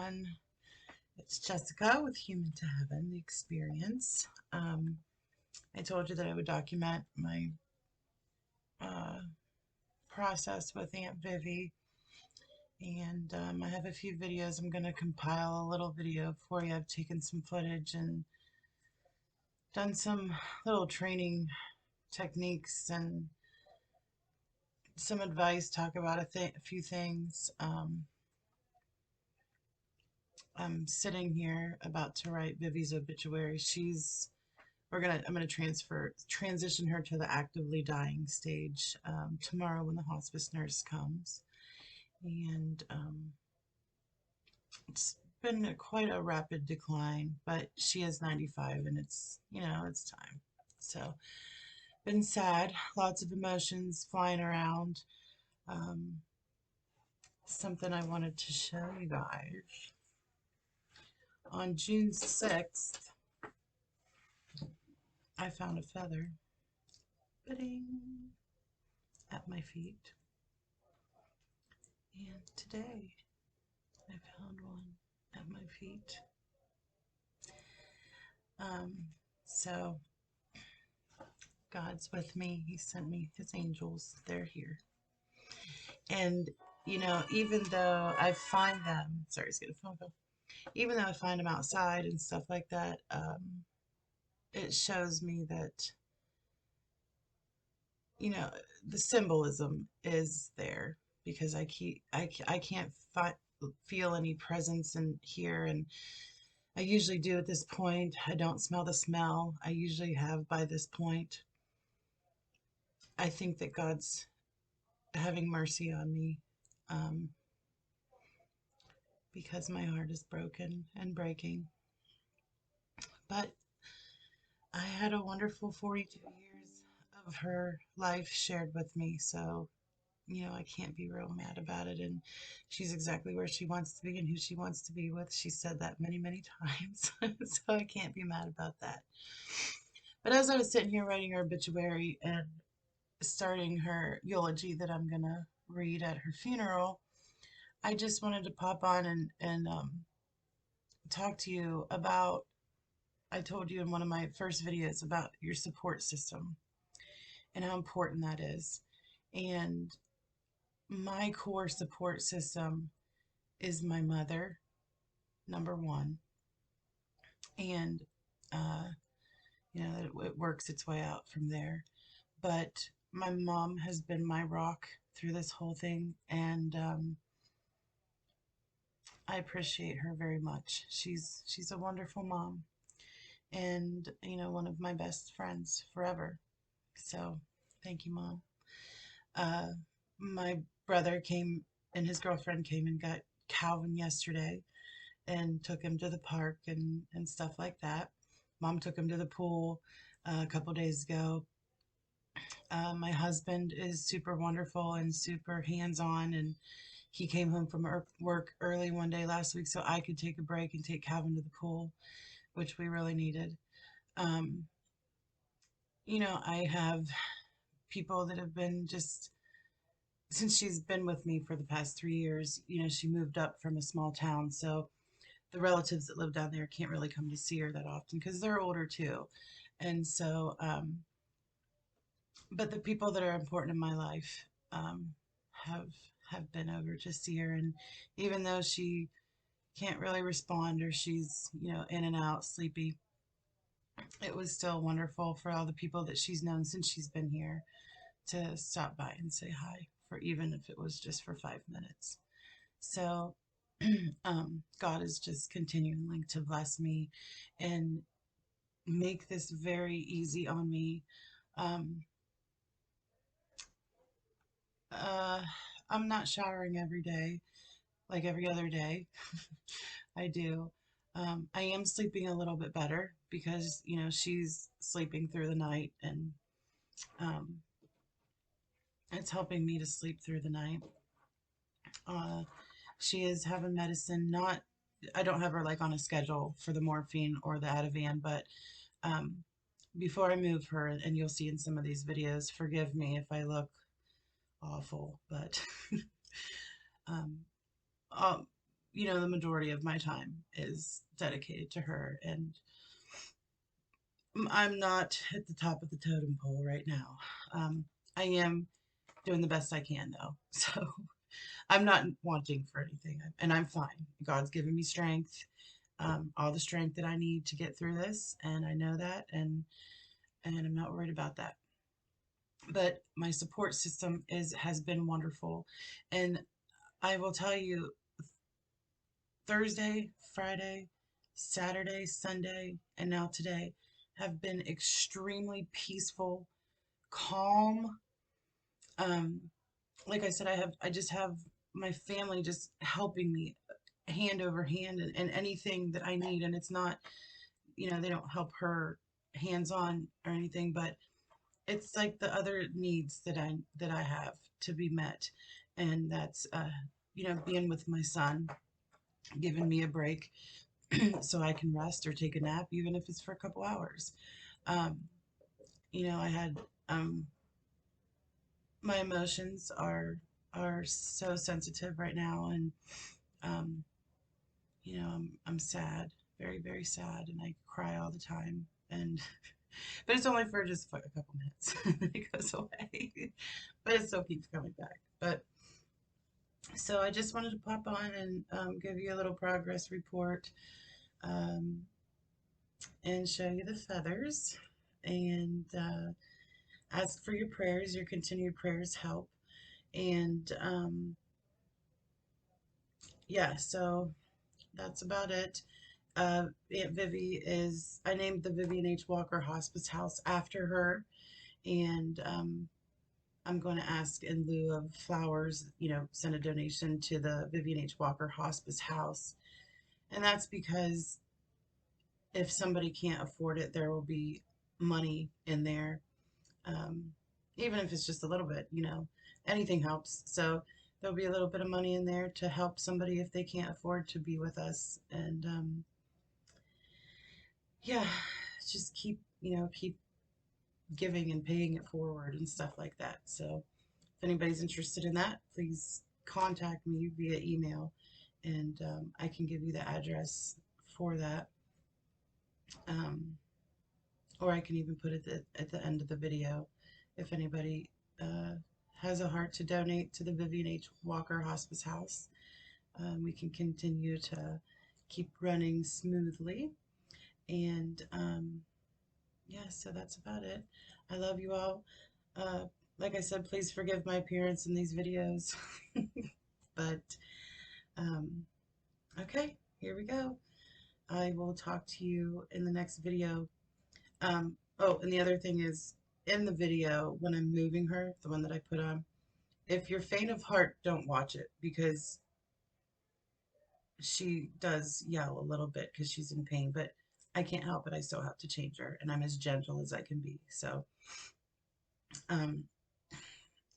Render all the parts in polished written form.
everyone. It's Jessica with Human to Heaven, the experience. I told you that I would document my uh, process with Aunt Vivi, and I have a few videos. I'm going to compile a little video for you. I've taken some footage and done some little training techniques and some advice, talk about a few things. I'm sitting here about to write Vivi's obituary. I'm gonna transition her to the actively dying stage tomorrow when the hospice nurse comes, and it's been quite a rapid decline. But she is 95, and it's time. So been sad, lots of emotions flying around. Um, Something I wanted to show you guys on June 6th. I found a feather, ba-ding, at my feet. And today I found one at my feet. Um, so God's with me. He sent me his angels. They're here. And, even though I find them, sorry, it's getting a phone call. Even though I find them outside and stuff like that, it shows me that, you know, the symbolism is there because I can't feel any presence in here, and I usually do at this point. I don't smell the smell. I usually have by this point. I think that God's having mercy on me um, because my heart is broken and breaking. But I had a wonderful 42 years of her life shared with me, so I can't be real mad about it. And she's exactly where she wants to be and who she wants to be with. She said that many, many times, so I can't be mad about that. But as I was sitting here writing her obituary and starting her eulogy that I'm going to read at her funeral, I just wanted to pop on and talk to you about. I told you in one of my first videos about your support system and how important that is. And my core support system is my mother, number one. And, uh, it works its way out from there. But my mom has been my rock through this whole thing. And I appreciate her very much. She's a wonderful mom and, one of my best friends forever. So thank you, Mom. Uh, my brother came and his girlfriend came and got Calvin yesterday and took him to the park and stuff like that. Mom took him to the pool a couple days ago. My husband is super wonderful and super hands-on, and he came home from work early one day last week so I could take a break and take Calvin to the pool, which we really needed. Um, I have people that have been just since she's been with me for the past 3 years. She moved up from a small town, so the relatives that live down there can't really come to see her that often because they're older too. And so, but the people that are important in my life um, have have been over to see her, and even though she can't really respond or she's in and out sleepy, it was still wonderful for all the people that she's known since she's been here to stop by and say hi, for even if it was just for 5 minutes. So God is just continuing to bless me and make this very easy on me. Um, uh, I'm not showering every day, like every other day. I do. I am sleeping a little bit better because, she's sleeping through the night, and um, it's helping me to sleep through the night. Uh, she is having medicine, not, I don't have her like on a schedule for the morphine or the Ativan, but um, before I move her, and you'll see in some of these videos, forgive me if I look awful, but um, um, the majority of my time is dedicated to her. And I'm not at the top of the totem pole right now. I am doing the best I can, though. So I'm not wanting for anything, and I'm fine. God's given me strength, all the strength that I need to get through this, and I know that, and I'm not worried about that. But my support system has been wonderful, and I will tell you, Thursday, Friday, Saturday, Sunday, and now today have been extremely peaceful, calm. Um, like I said, I just have my family just helping me hand over hand and anything that I need. And it's not, they don't help her hands on or anything, but it's like the other needs that I have to be met. And that's, being with my son, giving me a break so I can rest or take a nap, even if it's for a couple hours. Um, I had, my emotions are so sensitive right now, and um, I'm sad, very, very sad, and I cry all the time. And but it's only for just a couple minutes. It goes away, but it still keeps coming back. But so I just wanted to pop on and give you a little progress report, um, and show you the feathers, and ask for your prayers. Your continued prayers help. And yeah, so that's about it. Aunt Vivi I named the Vivian H. Walker Hospice House after her. And I'm going to ask, in lieu of flowers, send a donation to the Vivian H. Walker Hospice House. And that's because if somebody can't afford it, there will be money in there. Um, Even if it's just a little bit, anything helps. So there'll be a little bit of money in there to help somebody if they can't afford to be with us. And yeah, just keep giving and paying it forward and stuff like that. So if anybody's interested in that, please contact me via email, and I can give you the address for that. Um, or I can even put it at the end of the video if anybody has a heart to donate to the Vivian H. Walker Hospice House. We can continue to keep running smoothly. And yeah, so that's about it. I love you all. Uh, like I said, please forgive my appearance in these videos. But um, okay, here we go. I will talk to you in the next video. Oh, and the other thing is, in the video, when I'm moving her, the one that I put on, if you're faint of heart, don't watch it, because she does yell a little bit because she's in pain, but I can't help it. I still have to change her, and I'm as gentle as I can be. So um,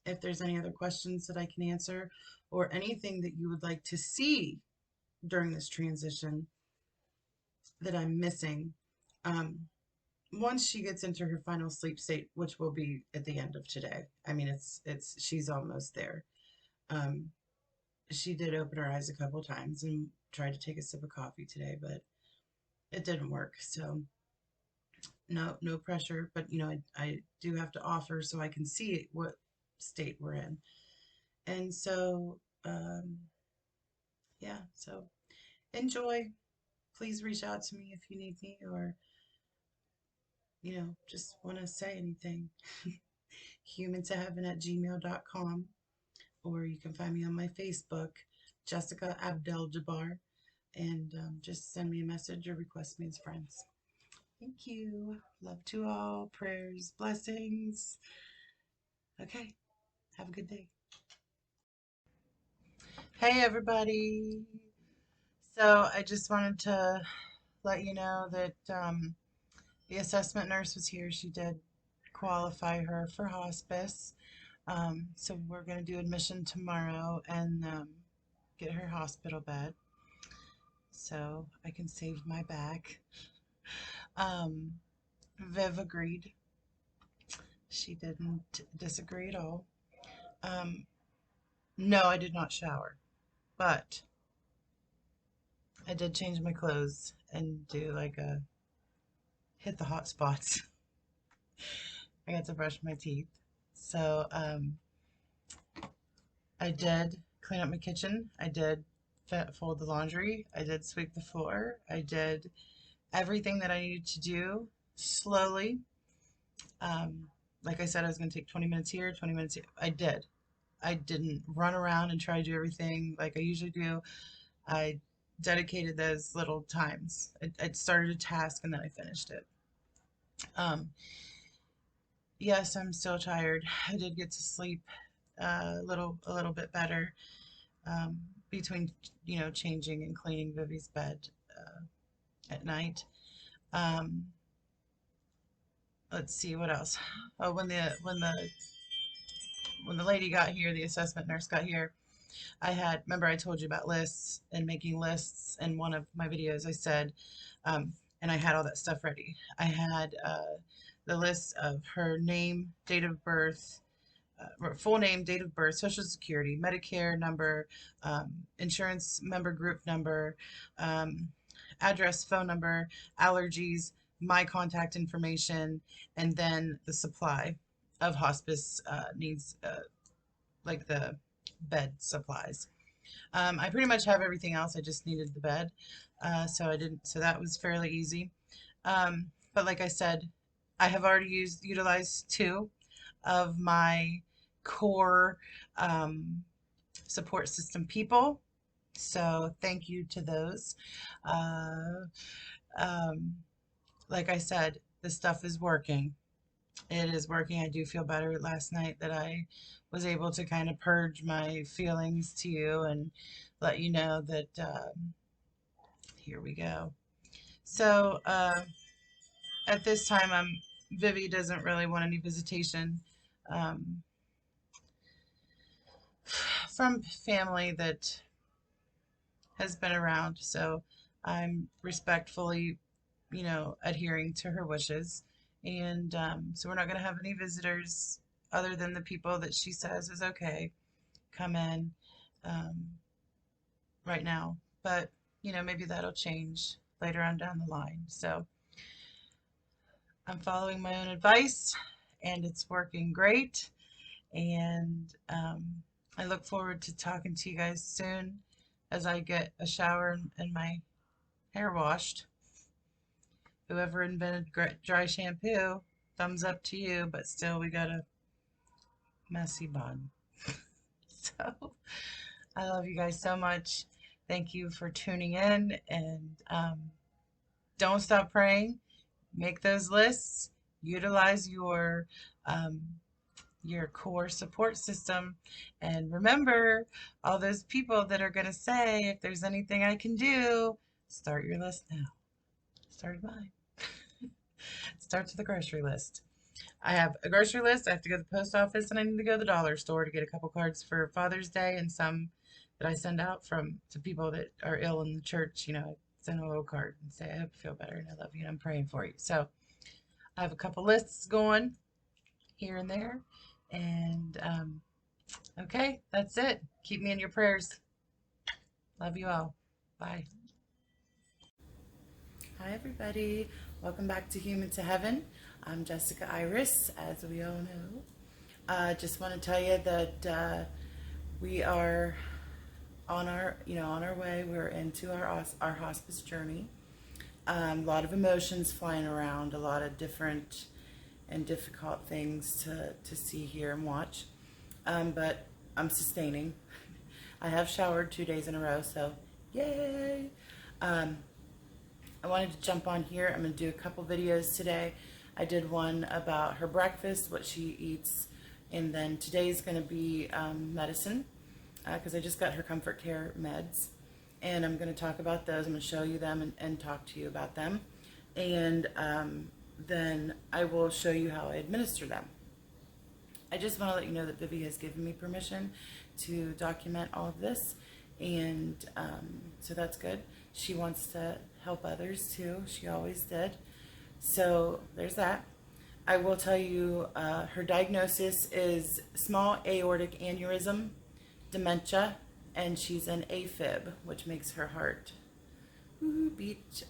if there's any other questions that I can answer, or anything that you would like to see during this transition that I'm missing, um, once she gets into her final sleep state, which will be at the end of today. I mean, she's almost there. Um, she did open her eyes a couple times and tried to take a sip of coffee today, but it didn't work. So no pressure, but I do have to offer so I can see what state we're in. And so yeah, so enjoy. Please reach out to me if you need me, or just want to say anything. humantoheaven@gmail.com, or you can find me on my Facebook, Jessica Abdel Jabbar, and just send me a message or request me as friends. Thank you. Love to all. Prayers, blessings. Okay. Have a good day. Hey, everybody. So I just wanted to let you know that the assessment nurse was here. She did qualify her for hospice. So we're going to do admission tomorrow and get her hospital bed so I can save my back. Viv agreed. She didn't disagree at all. No, I did not shower, but I did change my clothes and do like a hit the hot spots. I got to brush my teeth. So I did clean up my kitchen. I did fold the laundry. I did sweep the floor. I did everything that I needed to do slowly. Um, like I said, I was going to take 20 minutes here, 20 minutes here. I did. I didn't run around and try to do everything like I usually do. I dedicated those little times. I started a task and then I finished it. Um, yes, I'm still tired. I did get to sleep a little bit better um, between changing and cleaning Vivi's bed at night. Um, let's see what else. Oh, when the lady got here, the assessment nurse got here. Remember I told you about lists and making lists in one of my videos. I said, and I had all that stuff ready. I had the list of her name, date of birth, full name, date of birth, social security, Medicare number, insurance member group number, um, address, phone number, allergies, my contact information, and then the supply of hospice needs, like the bed supplies. I pretty much have everything else. I just needed the bed. So I didn't, so that was fairly easy. But like I said, I have already utilized two of my core um, support system people. So thank you to those. Uh, um, like I said, the stuff is working. It is working. I do feel better last night that I was able to kind of purge my feelings to you and let you know that here we go. So at this time, Vivi doesn't really want any visitation um, from family that has been around. So I'm respectfully, adhering to her wishes. And so we're not going to have any visitors other than the people that she says is okay come in um, right now. But, maybe that'll change later on down the line. So I'm following my own advice and it's working great. And I look forward to talking to you guys soon as I get a shower and my hair washed. Whoever invented dry shampoo, thumbs up to you, but still we got a messy bun. So I love you guys so much. Thank you for tuning in and don't stop praying. Make those lists. Utilize um, your core support system. And remember, all those people that are going to say, if there's anything I can do, start your list now. Started mine. Start to the grocery list. I have a grocery list. I have to go to the post office and I need to go to the dollar store to get a couple cards for Father's Day and some that I send out to people that are ill in the church. I send a little card and say, I hope you feel better and I love you and I'm praying for you. So I have a couple lists going here and there. And okay, that's it. Keep me in your prayers. Love you all. Bye. Hi, everybody. Welcome back to Human to Heaven. I'm Jessica Iris, as we all know. Just want to tell you that we are on our way. We're into our hospice journey. A lot of emotions flying around, a lot of different and difficult things to see, hear, and watch. But I'm sustaining. I have showered 2 days in a row, so yay! I wanted to jump on here. I'm going to do a couple videos today. I did one about her breakfast, what she eats, and then today's going to be medicine, because I just got her comfort care meds, and I'm going to talk about those. I'm going to show you them and talk to you about them, and then I will show you how I administer them. I just want to let you know that Vivi has given me permission to document all of this, and so that's good. She wants to help others too. She always did. So there's that. I will tell you her diagnosis is small aortic aneurysm, dementia, and she's an AFib, which makes her heart beat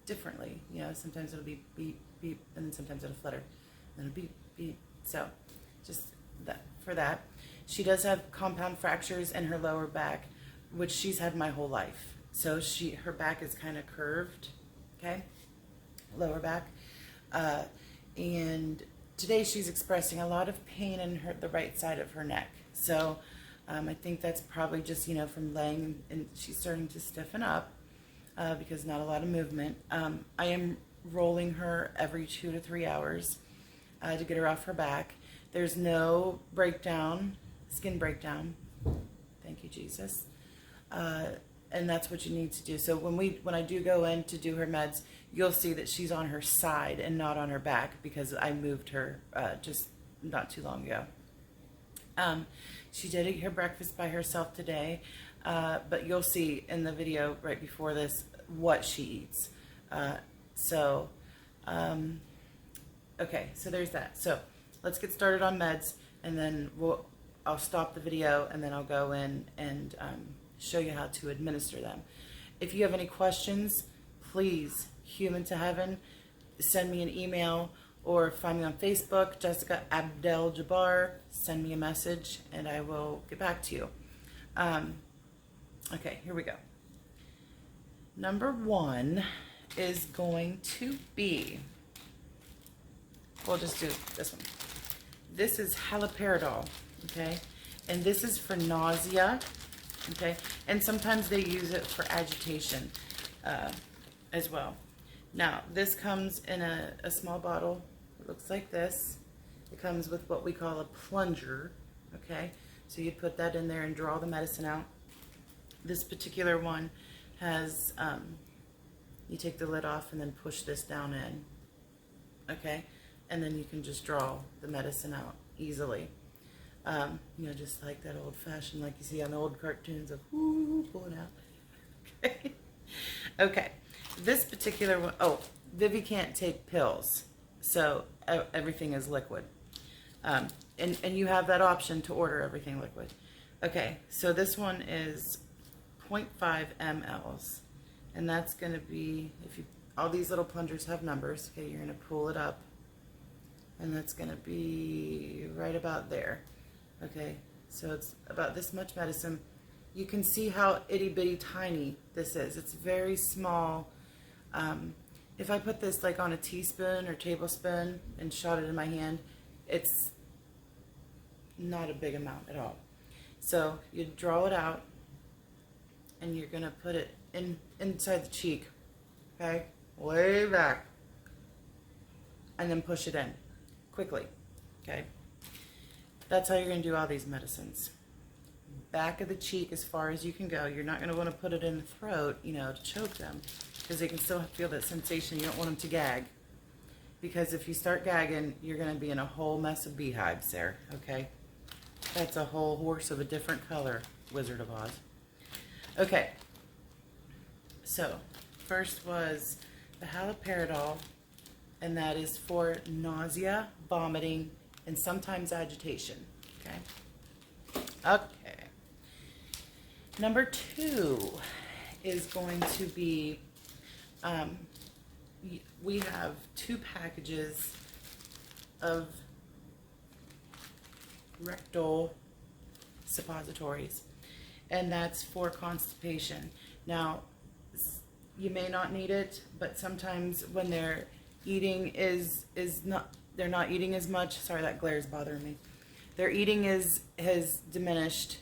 differently. You know, sometimes it'll be beep, beep, and then sometimes it'll flutter. And it'll beep, beep. So just that for that. She does have compound fractures in her lower back, which she's had my whole life. So her back is kind of curved, okay? Lower back. And today she's expressing a lot of pain in the right side of her neck. So I think that's probably just, you know, from laying, and she's starting to stiffen up because not a lot of movement. I am rolling her every 2 to 3 hours to get her off her back. There's no breakdown, skin breakdown. Thank you, Jesus. And that's what you need to do. So when I do go in to do her meds, you'll see that she's on her side and not on her back because I moved her just not too long ago. She did eat her breakfast by herself today, but you'll see in the video right before this what she eats. Okay, so there's that. So let's get started on meds, and then I'll stop the video, and then I'll go in and show you how to administer them. If you have any questions, please, Human to Heaven, send me an email or find me on Facebook, Jessica Abdel Jabbar. Send me a message and I will get back to you. Okay, here we go. Number 1 is going to be, we'll just do this one. This is haloperidol, okay? And this is for nausea, okay? And sometimes they use it for agitation as well. Now, this comes in a small bottle. It looks like this. It comes with what we call a plunger, okay? So you put that in there and draw the medicine out. This particular one has, you take the lid off and then push this down in, okay? And then you can just draw the medicine out easily. You know, just like that old-fashioned, like you see on the old cartoons of pulling out. Okay. Okay. This particular one, Vivi can't take pills, so everything is liquid. And you have that option to order everything liquid. Okay, so this one is 0.5 mLs, and that's going to be, all these little plungers have numbers. Okay, you're going to pull it up, and that's going to be right about there. Okay, so it's about this much medicine. You can see how itty bitty tiny this is. It's very small. If I put this like on a teaspoon or tablespoon and shot it in my hand, it's not a big amount at all. So you draw it out and you're gonna put it inside the cheek, okay, way back, and then push it in quickly, okay. That's how you're gonna do all these medicines. Back of the cheek as far as you can go. You're not going to want to put it in the throat, you know, to choke them, because they can still feel that sensation. You don't want them to gag, because if you start gagging, you're going to be in a whole mess of beehives there, okay? That's a whole horse of a different color, Wizard of Oz. Okay, so first was the haloperidol, and that is for nausea, vomiting, and sometimes agitation, okay? Okay. Number 2 is going to be, we have 2 packages of rectal suppositories, and that's for constipation. Now, you may not need it, but sometimes when they're eating they're not eating as much. Sorry, that glare is bothering me. Their eating has diminished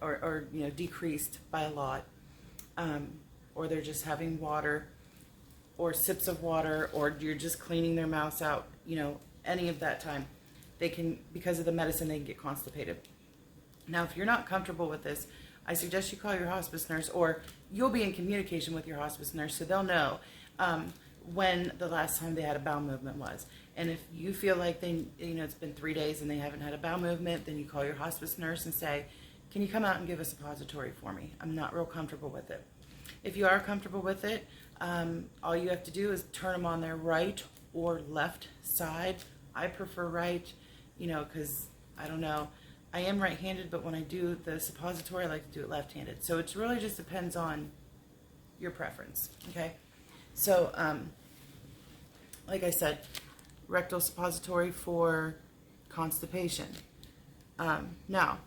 or you know, decreased by a lot, or they're just having water or sips of water, or you're just cleaning their mouths out, you know, any of that time, they can, because of the medicine, they can get constipated. Now, if you're not comfortable with this, I suggest you call your hospice nurse, or you'll be in communication with your hospice nurse, so they'll know when the last time they had a bowel movement was. And if you feel like it's been 3 days and they haven't had a bowel movement, then you call your hospice nurse and say, can you come out and give a suppository for me? I'm not real comfortable with it. If you are comfortable with it, all you have to do is turn them on their right or left side. I prefer right, you know, because I don't know. I am right-handed, but when I do the suppository, I like to do it left-handed. So it really just depends on your preference. Okay, so like I said, rectal suppository for constipation. Now,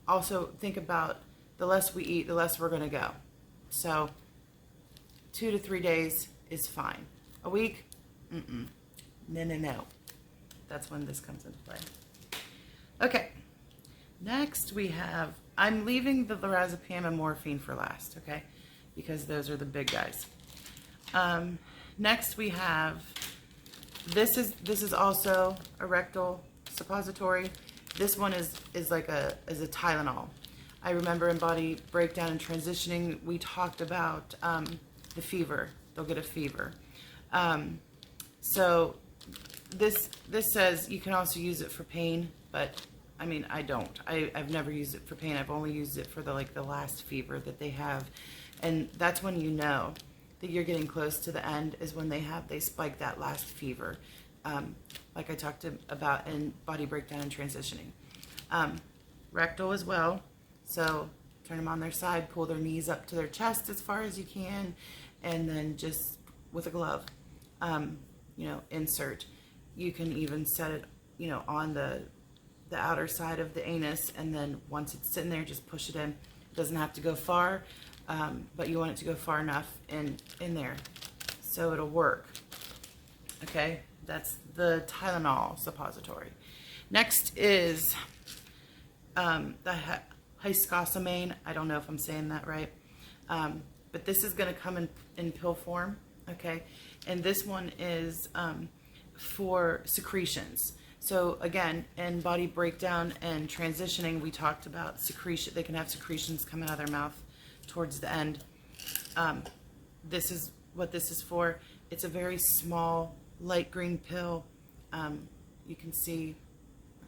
also think about the less we eat, the less we're going to go. So 2 to 3 days is fine. A week, no. That's when this comes into play. Okay, next we have, I'm leaving the lorazepam and morphine for last, okay? Because those are the big guys. Next we have, this is also a rectal suppository. This one is like a Tylenol. I remember in Body Breakdown and Transitioning, we talked about the fever. They'll get a fever. So this says you can also use it for pain, but I mean, I don't. I've never used it for pain. I've only used it for the last fever that they have. And that's when you know that you're getting close to the end, is when they spike that last fever. Like I talked about in Body Breakdown and Transitioning. Rectal as well. So turn them on their side, pull their knees up to their chest as far as you can, and then just with a glove, insert. You can even set it, on the outer side of the anus, and then once it's sitting there, just push it in. It doesn't have to go far, but you want it to go far enough in there so it'll work. Okay, that's the Tylenol suppository. Next is the Hiscosamine. I don't know if I'm saying that right, but this is going to come in pill form. Okay, and this one is for secretions. So again, in Body Breakdown and Transitioning, we talked about secretion. They can have secretions coming out of their mouth towards the end. This is what this is for. It's a very small, light green pill. You can see,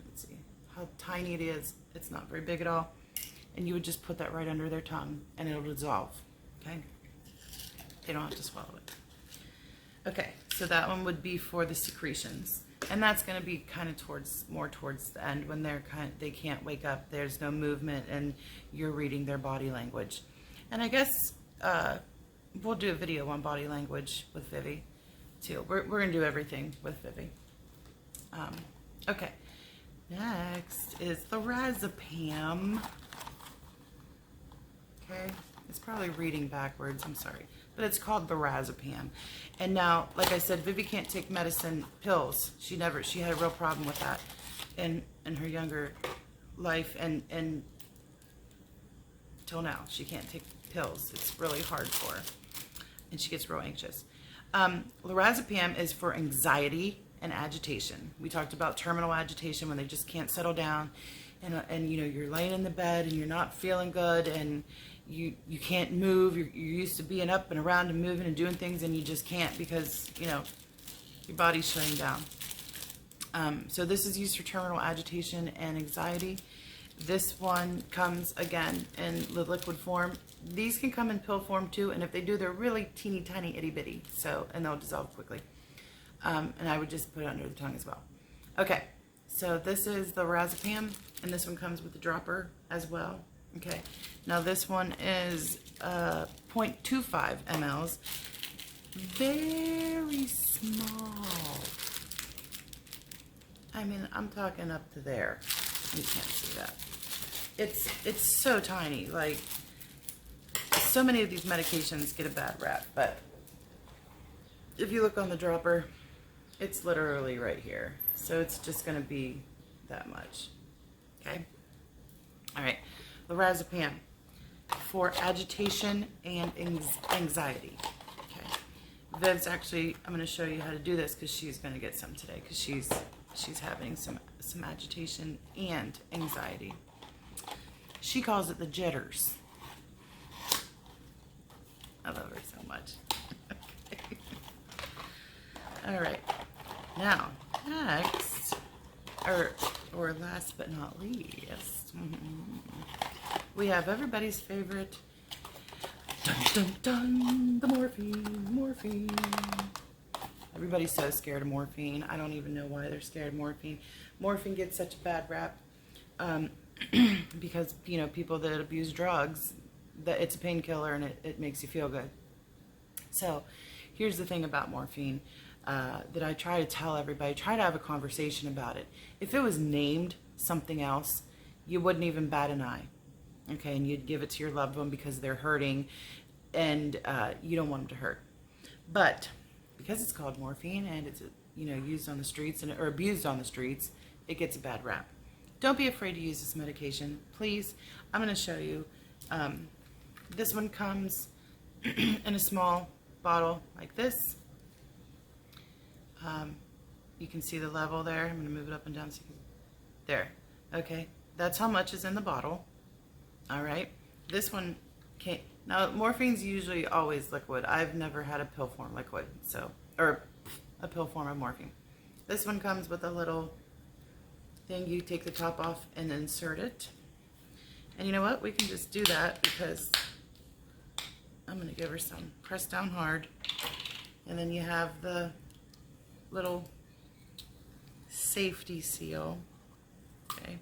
let's see how tiny it is. It's not very big at all. And you would just put that right under their tongue and it'll dissolve. Okay? They don't have to swallow it. Okay, so that one would be for the secretions. And that's going to be kind of more towards the end, when they can't wake up, there's no movement, and you're reading their body language. And I guess we'll do a video on body language with Vivi too. We're going to do everything with Vivi. Okay, next is the lorazepam. Okay, it's probably reading backwards, I'm sorry, but it's called lorazepam. And now, like I said, Vivi can't take medicine pills. She had a real problem with that in her younger life, and till now she can't take pills. It's really hard for her, and she gets real anxious. Lorazepam is for anxiety and agitation. We talked about terminal agitation, when they just can't settle down, and you're laying in the bed and you're not feeling good, and you can't move. You're used to being up and around and moving and doing things, and you just can't, because your body's shutting down. So this is used for terminal agitation and anxiety. This one comes again in the liquid form. These can come in pill form too, and if they do, they're really teeny tiny, itty bitty. And they'll dissolve quickly. And I would just put it under the tongue as well. Okay, so this is the lorazepam, and this one comes with the dropper as well. Okay, now this one is 0.25 mLs, very small. I mean, I'm talking up to there. You can't see that. It's so tiny. Like, so many of these medications get a bad rap, but if you look on the dropper, it's literally right here. So it's just going to be that much. Okay? All right. Lorazepam for agitation and anxiety. Okay. Viv's actually, I'm going to show you how to do this, because she's going to get some today, because she's having some agitation and anxiety. She calls it the jitters. I love her so much. Okay. All right. Now, next, or last but not least, we have everybody's favorite, dun dun dun, the morphine. Everybody's so scared of morphine. I don't even know why they're scared of morphine. Morphine gets such a bad rap because, people that abuse drugs, that it's a painkiller and it makes you feel good. So here's the thing about morphine that I try to tell everybody, try to have a conversation about it. If it was named something else, you wouldn't even bat an eye. Okay, and you'd give it to your loved one because they're hurting and you don't want them to hurt. But because it's called morphine and it's used on the streets or abused on the streets, it gets a bad rap. Don't be afraid to use this medication, please. I'm going to show you. This one comes in a small bottle like this. You can see the level there. I'm going to move it up and down so you can. There. Okay, that's how much is in the bottle. All right. This one can't. Now, morphine's usually always liquid. I've never had a pill form liquid, or a pill form of morphine. This one comes with a little thing. You take the top off and insert it. And you know what? We can just do that because I'm going to give her some. Press down hard. And then you have the little safety seal. Okay.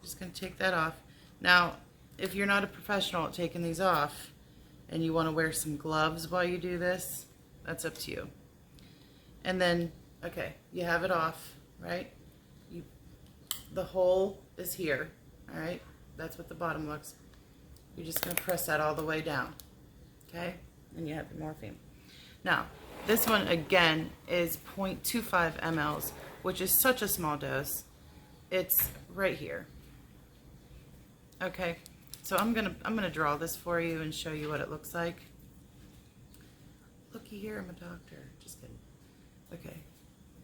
Just going to take that off. Now, if you're not a professional at taking these off and you want to wear some gloves while you do this, that's up to you. And then, okay, you have it off, right? The hole is here, all right? That's what the bottom looks. You're just going to press that all the way down, okay? And you have your morphine. Now, this one, again, is 0.25 mLs, which is such a small dose. It's right here. Okay, so I'm gonna draw this for you and show you what it looks like. Looky here, I'm a doctor. Just kidding. Okay,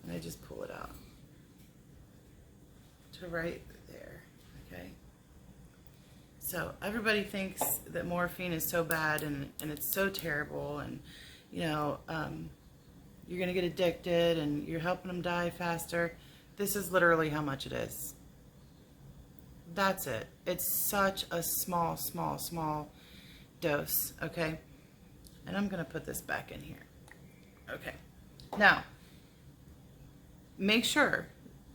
and I just pull it out to right there. Okay. So everybody thinks that morphine is so bad and it's so terrible, and you're gonna get addicted and you're helping them die faster. This is literally how much it is. That's it. It's such a small dose, okay? And I'm going to put this back in here. Okay. Now, make sure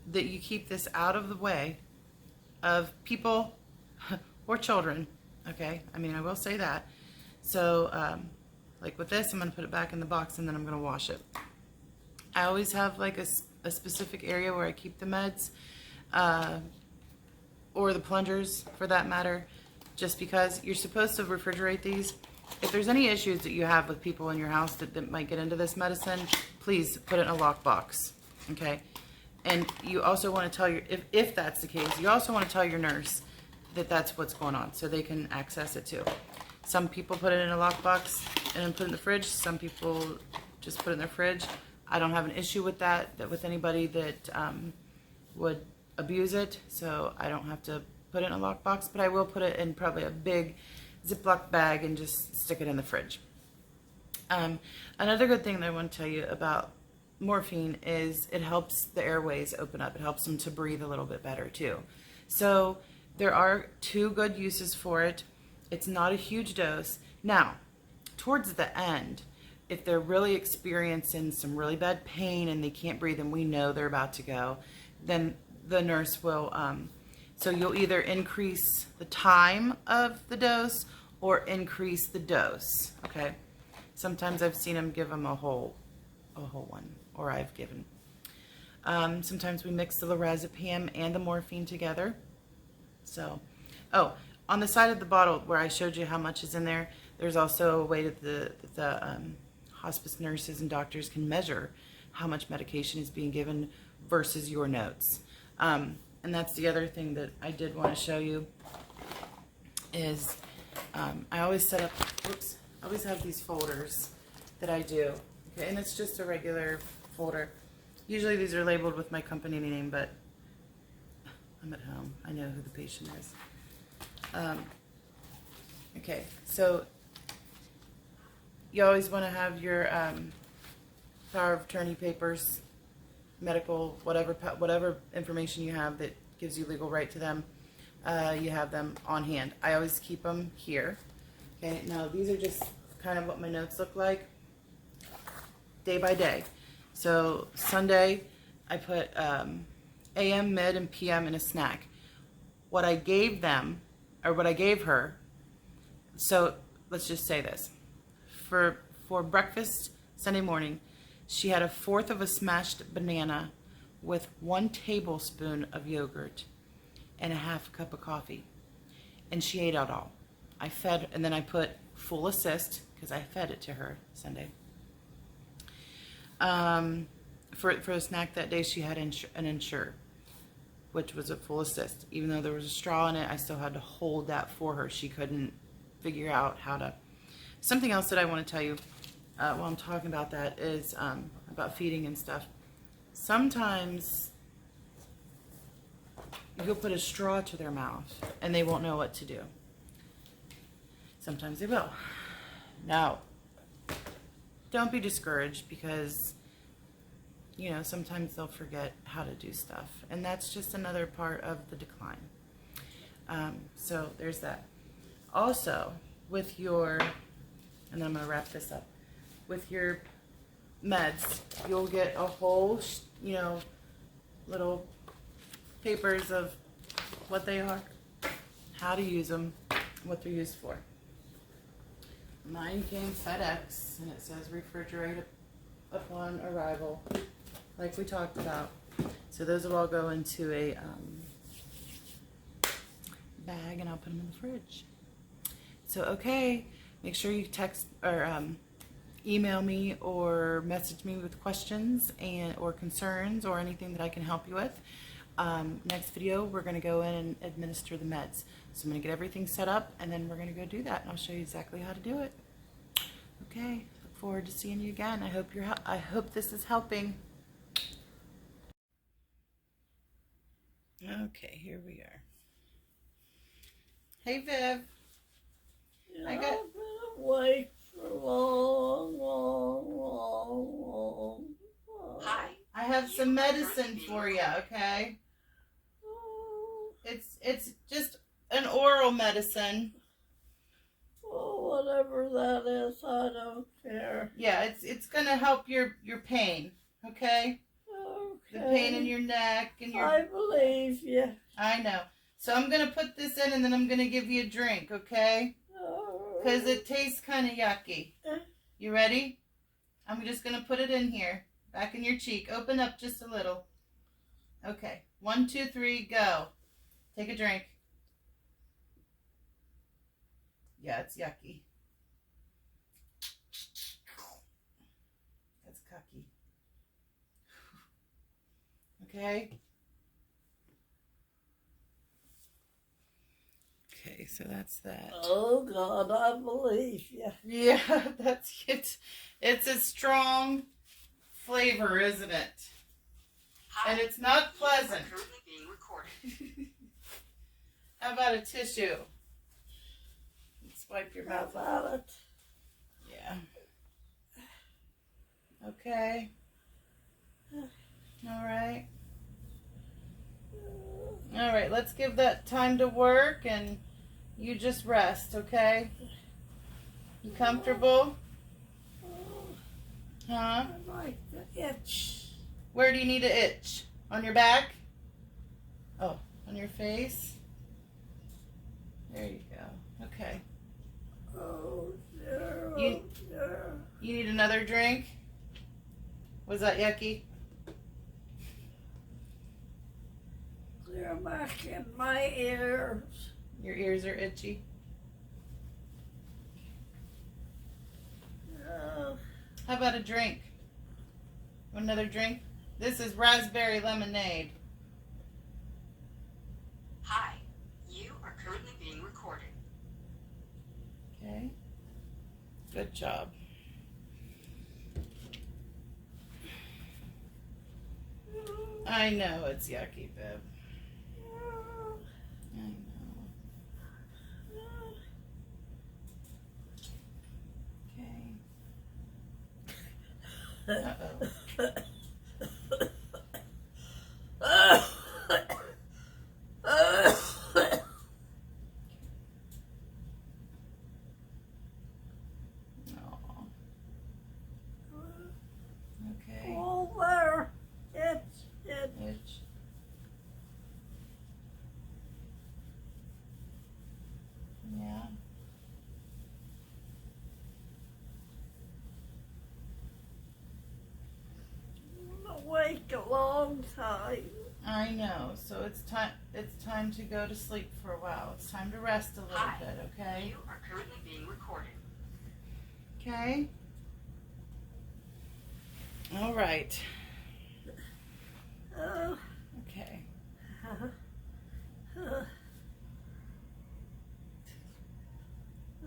that you keep this out of the way of people or children, okay? I mean, I will say that. So, like with this, I'm going to put it back in the box and then I'm going to wash it. I always have like a specific area where I keep the meds. Or the plungers for that matter, just because you're supposed to refrigerate these. If there's any issues that you have with people in your house that might get into this medicine, please put it in a locked box, okay? And you also want to tell if that's the case, you also want to tell your nurse that that's what's going on so they can access it too. Some people put it in a locked box and then put it in the fridge. Some people just put it in their fridge. I don't have an issue with that with anybody that would abuse it, so I don't have to put it in a lockbox, but I will put it in probably a big Ziploc bag and just stick it in the fridge. Another good thing that I want to tell you about morphine is it helps the airways open up. It helps them to breathe a little bit better too. So there are 2 good uses for it. It's not a huge dose. Now, towards the end, if they're really experiencing some really bad pain and they can't breathe and we know they're about to go, then the nurse will, so you'll either increase the time of the dose or increase the dose, okay? Sometimes I've seen them give them a whole one, or I've given. Sometimes we mix the lorazepam and the morphine together. So, on the side of the bottle where I showed you how much is in there, there's also a way that the hospice nurses and doctors can measure how much medication is being given versus your notes. And that's the other thing that I did want to show you is I always set up, I always have these folders that I do. Okay, and it's just a regular folder. Usually these are labeled with my company name, but I'm at home. I know who the patient is. Okay, so you always want to have your power of attorney papers, medical, whatever information you have that gives you legal right to them, you have them on hand. I always keep them here. Okay, now these are just kind of what my notes look like day by day. So Sunday, I put AM, mid, and PM in a snack. What I gave them, or what I gave her, so let's just say this. For for breakfast Sunday morning, she had a fourth of a smashed banana with 1 tablespoon of yogurt and a half cup of coffee. And she ate it all. I fed, and then I put full assist, because I fed it to her Sunday. For a snack that day, she had an Ensure, which was a full assist. Even though there was a straw in it, I still had to hold that for her. She couldn't figure out how to. Something else that I want to tell you while I'm talking about that is about feeding and stuff. Sometimes you'll put a straw to their mouth and they won't know what to do. Sometimes they will. Now, don't be discouraged, because sometimes they'll forget how to do stuff, and that's just another part of the decline. So there's that. Also, with your, and then I'm going to wrap this up, with your meds, you'll get a whole, little papers of what they are, how to use them, what they're used for. Mine came FedEx, and it says refrigerate upon arrival, like we talked about. So those will all go into a bag, and I'll put them in the fridge. So, okay, make sure you text or email me or message me with questions or concerns or anything that I can help you with. Next video, we're going to go in and administer the meds. So I'm going to get everything set up, and then we're going to go do that, and I'll show you exactly how to do it. Okay, look forward to seeing you again. I hope this is helping. Okay, here we are. Hey, Viv. I've been awake for long. Hi. I have some medicine for you, okay? It's just an oral medicine. Oh, whatever that is, I don't care. Yeah, it's gonna help your pain, okay? Okay. The pain in your neck and your. I believe you. I know. So I'm gonna put this in, and then I'm gonna give you a drink, okay? Because it tastes kind of yucky. You ready? I'm just gonna put it in here, back in your cheek. Open up just a little. Okay. 1, 2, 3, go. Take a drink. Yeah, it's yucky. That's cucky. Okay. Okay, so that's that. Oh God, I believe you. Yeah, that's it. It's a strong flavor, isn't it? And it's not pleasant. Currently being recorded. How about a tissue? Let's wipe your mouth How out. about it? Yeah. Okay. All right. All right, let's give that time to work, and you just rest, okay? You comfortable? Huh? I like the itch. Where do you need to itch? On your back? Oh, on your face? There you go. Okay. Oh dear, You- dear. You need another drink? Was that yucky? They're back in my ears. Your ears are itchy? How about a drink? Want another drink? This is raspberry lemonade. Hi, you are currently being recorded. Okay. Good job. I know it's yucky, Bib. I know. Okay. Uh-oh. Aw. Okay. Oh, there. Itch. Itch. Yeah. a long time. I know. So it's time. It's time to go to sleep for a while. It's time to rest a little Hi. bit. Okay. You are currently being recorded. Okay. All right. Uh, Okay. uh,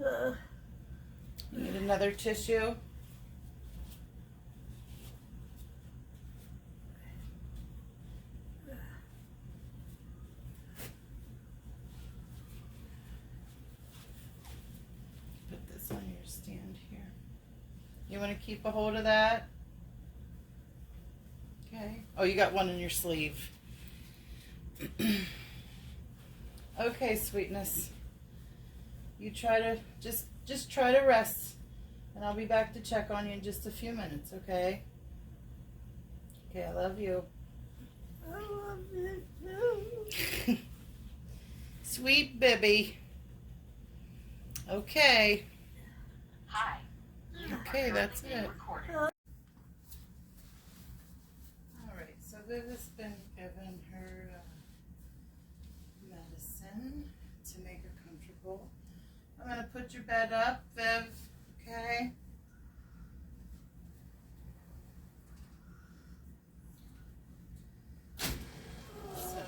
uh, You need another tissue? Put this on your stand here. You want to keep a hold of that? Okay. Oh, you got one in your sleeve. Okay, sweetness. You try to just try to rest, and I'll be back to check on you in just a few minutes. Okay. Okay, I love you. I love you too. Sweet baby. Okay. Hi. You Okay, are that's currently being it. recorded. All right. So Viv has been given her medicine to make her comfortable. I'm gonna put your bed up, Viv. Okay. So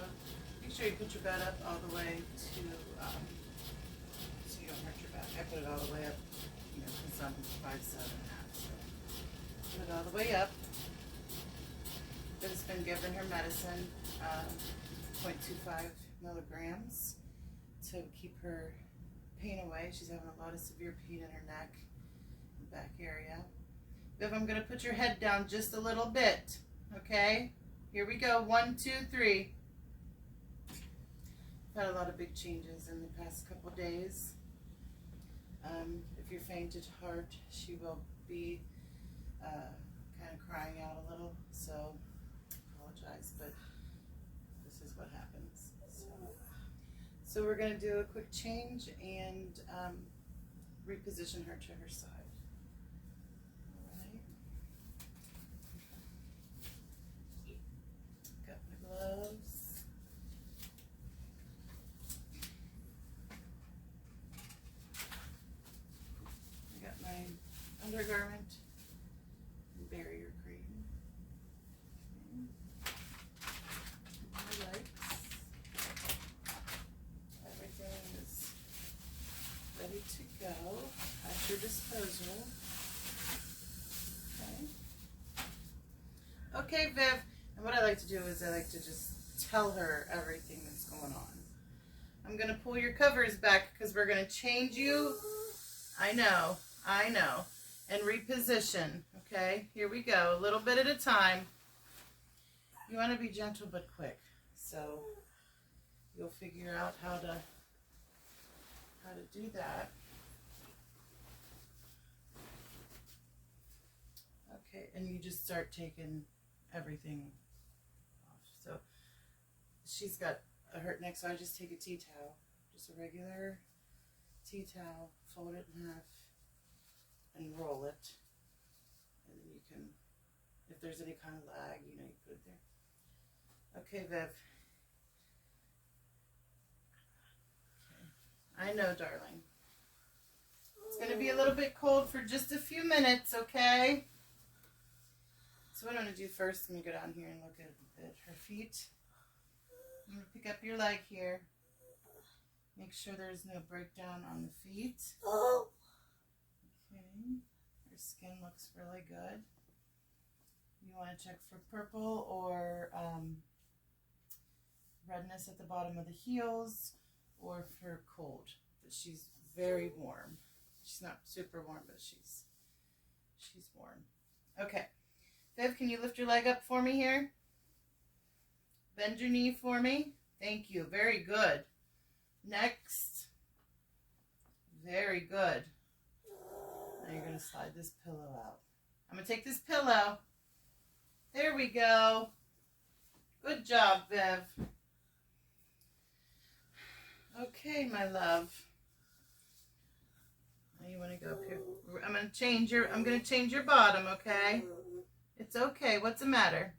make sure you put your bed up all the way to so you don't hurt your back. I put it all the way up, you know, because I'm 5'7.5", so put it all the way up. Viv's been given her medicine, 0.25 milligrams to keep her pain away. She's having a lot of severe pain in her neck and back area. Viv, I'm gonna put your head down just a little bit. Okay? Here we go. 1, 2, 3. Had a lot of big changes in the past couple days. If you're faint at heart, she will be kind of crying out a little. So, apologize, but this is what happens. So we're going to do a quick change and reposition her to her side. All right. Got my gloves. I got my undergarment and barrier cream. Okay. My lights. Everything is ready to go at your disposal. Okay. Okay, Viv. And what I like to do is I like to just tell her everything that's going on. I'm going to pull your covers back because we're going to change you. I know. And reposition. Okay, here we go. A little bit at a time. You want to be gentle but quick. So you'll figure out how to do that. Okay, and you just start taking everything off. So she's got a hurt neck, so I just take a tea towel, just a regular tea towel, fold it in half, and roll it. And then you can, if there's any kind of lag, you know, you put it there. Okay, Viv. Okay. I know, darling. It's going to be a little bit cold for just a few minutes, okay? So what I'm going to do first, I'm going to go down here and look at her feet. I'm going to pick up your leg here. Make sure there's no breakdown on the feet. Okay. Her skin looks really good. You want to check for purple or redness at the bottom of the heels or for cold. But she's very warm. She's not super warm, but she's warm. Okay. Viv, can you lift your leg up for me here? Bend your knee for me. Thank you. Very good. Next. Very good. Now you're going to slide this pillow out. I'm going to take this pillow. There we go. Good job, Viv. Okay, my love. Now you want to go up here. I'm going to change your bottom, okay? It's okay. What's the matter?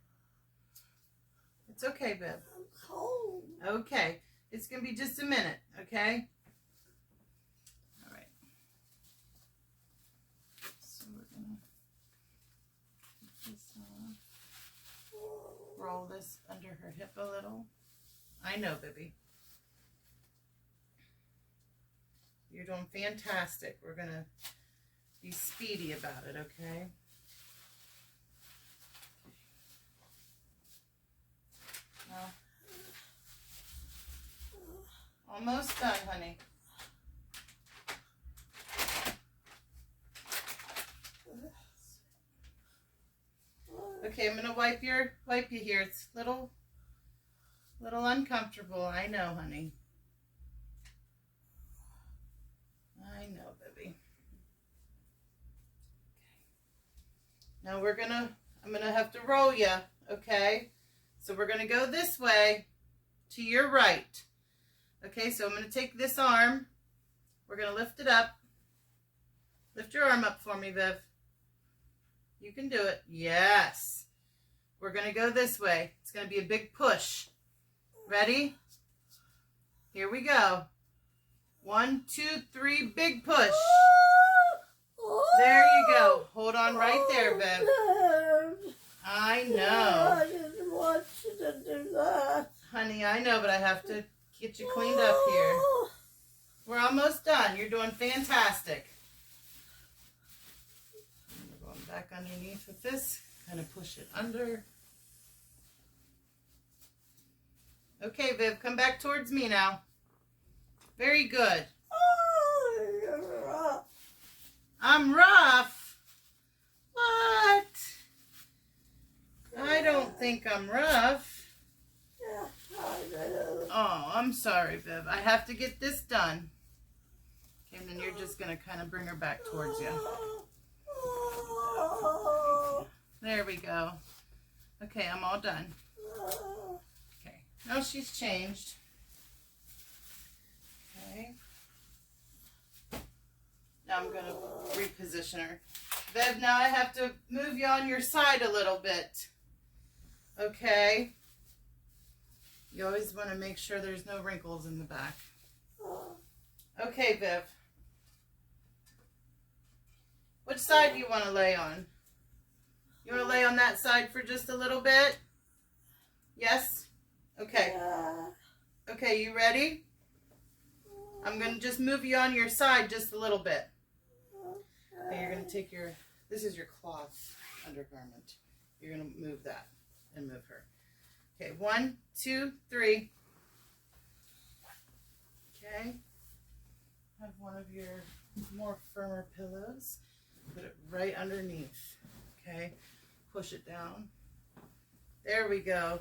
It's okay, Viv. I'm cold. Okay. It's going to be just a minute, okay? All right. So we're going to this roll this under her hip a little. I know, Vivi. You're doing fantastic. We're going to be speedy about it, okay? Now, almost done, honey. Okay, I'm gonna wipe you here. It's little uncomfortable. I know, honey. I know, baby. Okay. Now I'm gonna have to roll you. Okay. So we're gonna go this way to your right. Okay. So I'm gonna take this arm. We're gonna lift it up. Lift your arm up for me, Viv. You can do it. Yes. We're going to go this way. It's going to be a big push. Ready? Here we go. 1, 2, 3, big push. There you go. Hold on right there, Viv. I know. I didn't want you to do that. Honey, I know, but I have to get you cleaned up here. We're almost done. You're doing fantastic. I'm going back underneath with this. Kind of push it under. Okay, Viv, come back towards me now. Very good. Oh, you're rough. I'm rough? What? I don't think I'm rough. Yeah, I do. Oh, I'm sorry, Viv. I have to get this done. Okay, and then you're just going to kind of bring her back towards you. There we go. Okay, I'm all done. Okay, now she's changed. Okay. Now I'm going to reposition her. Viv, now I have to move you on your side a little bit. Okay. You always want to make sure there's no wrinkles in the back. Okay, Viv. Which side do you want to lay on? You want to lay on that side for just a little bit? Yes? Okay. Okay, you ready? I'm going to just move you on your side just a little bit. Okay, you're going to take this is your cloth undergarment. You're going to move that and move her. Okay, 1, 2, 3. Okay. Have one of your more firmer pillows. Put it right underneath. Okay. Push it down. There we go.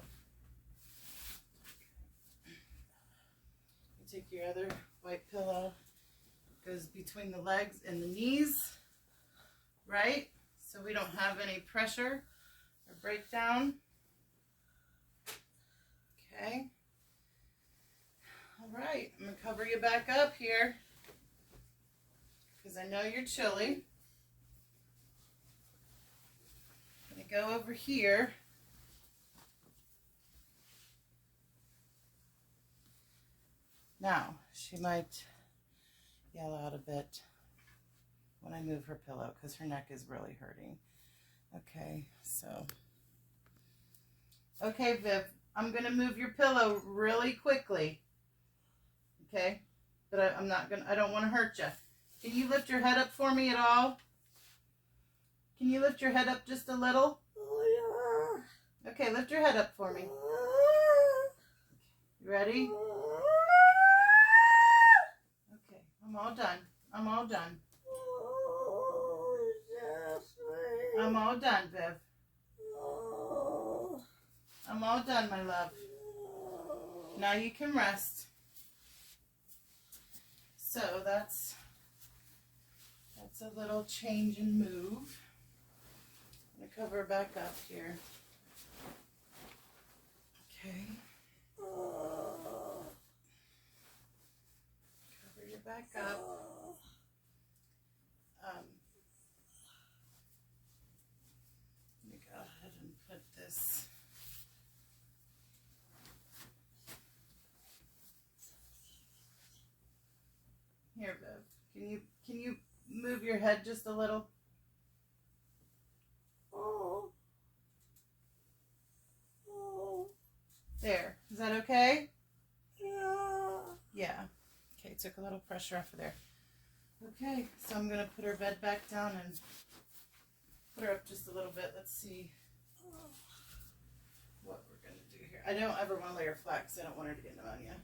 You take your other white pillow. Goes between the legs and the knees. Right? So we don't have any pressure or breakdown. Okay. All right. I'm going to cover you back up here because I know you're chilly. I'm going to go over here. Now, she might yell out a bit when I move her pillow because her neck is really hurting. Okay, so. Okay, Viv, I'm going to move your pillow really quickly. Okay? But I don't want to hurt you. Can you lift your head up for me at all? Can you lift your head up just a little? Oh, yeah. Okay, lift your head up for me. You ready? Okay, I'm all done. I'm all done. Oh, Jasmine. I'm all done, Viv. Oh. I'm all done, my love. Now you can rest. So that's a little change and move. I'm going to cover her back up here. Okay. Cover your back up. Let me go ahead and put this Can you move your head just a little? Oh. Oh. There. Is that okay? Yeah. Yeah. Okay, took a little pressure off of there. Okay, so I'm gonna put her bed back down and put her up just a little bit. Let's see what we're gonna do here. I don't ever want to lay her flat because I don't want her to get pneumonia.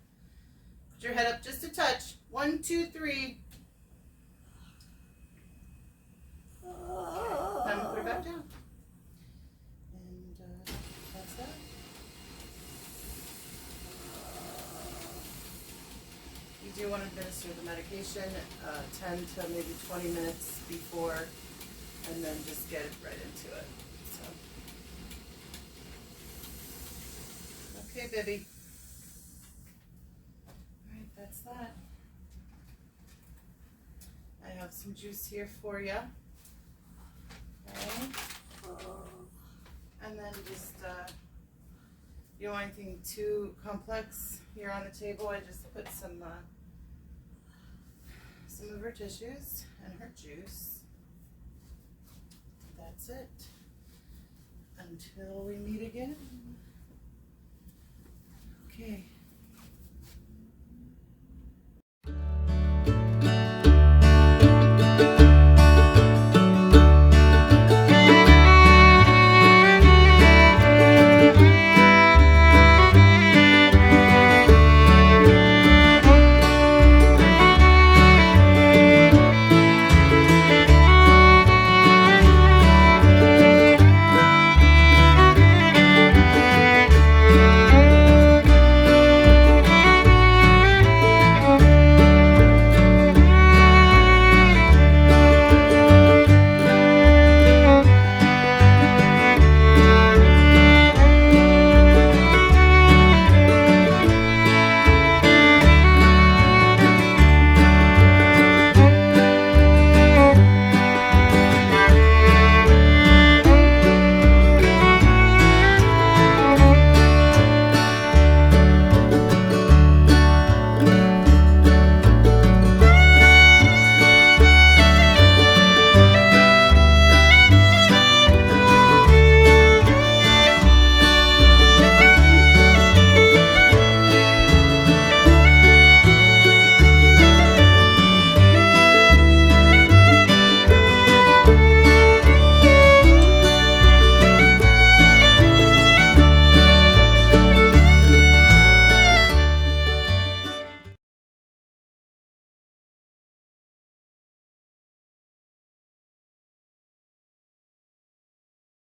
Put your head up just a touch. 1, 2, 3. Okay, now I'm gonna put her back down. And that's that. You do want to administer the medication 10 to maybe 20 minutes before, and then just get right into it. So, okay, baby. All right, that's that. I have some juice here for you. Okay. And then just, you don't want anything too complex here on the table. I just put some of her tissues and her juice. That's it. Until we meet again. Okay.